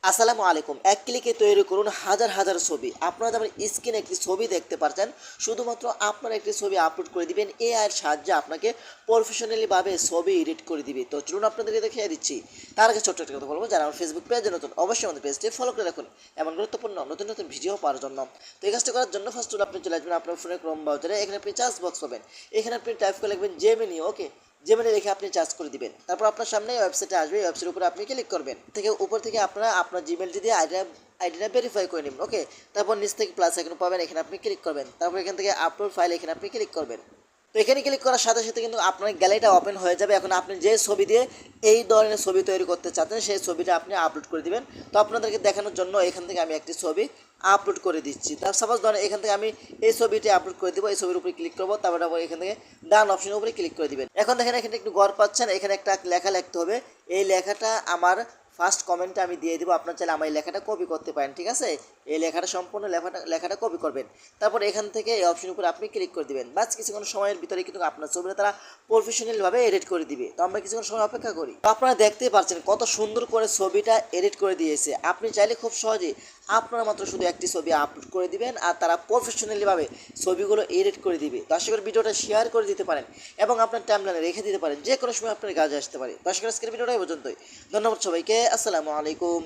আসসালামু আলাইকুম। এক ক্লিকে তৈরি করুন হাজার হাজার ছবি। আপনারা যেমন স্ক্রিনে একটি ছবি দেখতে পাচ্ছেন, শুধুমাত্র আপনার একটি ছবি আপলোড করে দিবেন, এআই এর সাহায্যে আপনাকে প্রফেশনালিভাবে ছবি এডিট করে দিবে। তো চলুন আপনাদেরকে দেখিয়ে দিচ্ছি। তার আগে ছোট্ট একটা কথা বলবো, যারা আমার ফেসবুক পেজে নতুন, অবশ্যই আমাদের পেজটি ফলো করে রাখুন এমন গুরুত্বপূর্ণ নতুন নতুন ভিডিও পাওয়ার জন্য। তো এই কাজটা করার জন্য ফার্স্ট আপনি চলে আসবেন আপনার ফোনের ক্রোম ব্রাউজারে। এখানে আপনি চার্জ বক্স পাবেন, এখানে আপনি টাইপ করে লিখবেন জেমিনি। ওকে, জেমিনি লিখে আপনি চার্জ করে দিবেন। তারপর আপনার সামনে ওয়েবসাইটে আসবে, ওয়েবসাইটের উপরে আপনি ক্লিক করবেন। থেকে উপর থেকে আপনারা আপনার জিমেলটি দিয়ে আইডিটা ভেরিফাই করে নেবেন। ওকে, তারপর নিচ থেকে প্লাস আইকন পাবেন, এখানে আপনি ক্লিক করবেন। তারপর এখান থেকে আপলোড ফাইল, এখানে আপনি ক্লিক করবেন। তো এখানে ক্লিক করার সাথে সাথে কিন্তু আপনার গ্যালারিটা ওপেন হয়ে যাবে। এখন আপনি যে ছবি দিয়ে এই ধরনের ছবি তৈরি করতে চাচ্ছেন, সেই ছবিটা আপনি আপলোড করে দিবেন। তো আপনাদেরকে দেখানোর জন্য এখান থেকে আমি একটি ছবি আপলোড করে দিচ্ছি। তার সাপোজ ধরেন এখান থেকে আমি এই ছবিটি আপলোড করে দিব, এই ছবির উপরে ক্লিক করবো। তারপরে এখান থেকে ডান অপশনের উপরে ক্লিক করে দিবেন। এখন দেখেন এখানে একটু ঘর পাচ্ছেন, এখানে একটা লেখা লিখতে হবে। এই লেখাটা আমার ফার্স্ট কমেন্টে আমি দিয়ে দিব। আপনার চাইলে আমার এই লেখাটা কপি করতে পারেন, ঠিক আছে? এই লেখাটা সম্পূর্ণ লেখাটা কপি করবেন। তারপর এখান থেকে এই অপশনের উপরে আপনি ক্লিক করে দিবেন। বাস কিছুক্ষণ সময়ের ভিতরে কিন্তু আপনার ছবিটা তারা প্রফেশনালভাবে এডিট করে দিবে। তো আমরা কিছুক্ষণ সময় অপেক্ষা করি। তো আপনারা দেখতেই পাচ্ছেন কত সুন্দর করে ছবিটা এডিট করে দিয়েছে। আপনি চাইলে খুব সহজেই আপনারা মাত্র শুধু একটি ছবি আপলোড করে দিবেন, আর তারা প্রফেশনালিভাবে ছবিগুলো এডিট করে দিবে। তো আশা করি ভিডিওটা শেয়ার করে দিতে পারেন এবং আপনার টাইমলাইনে রেখে দিতে পারেন, যে কোনো সময় আপনার কাজে আসতে পারে। তো আশা করি আজকের ভিডিওটা এই পর্যন্তই। ধন্যবাদ সবাইকে। আসসালামু আলাইকুম।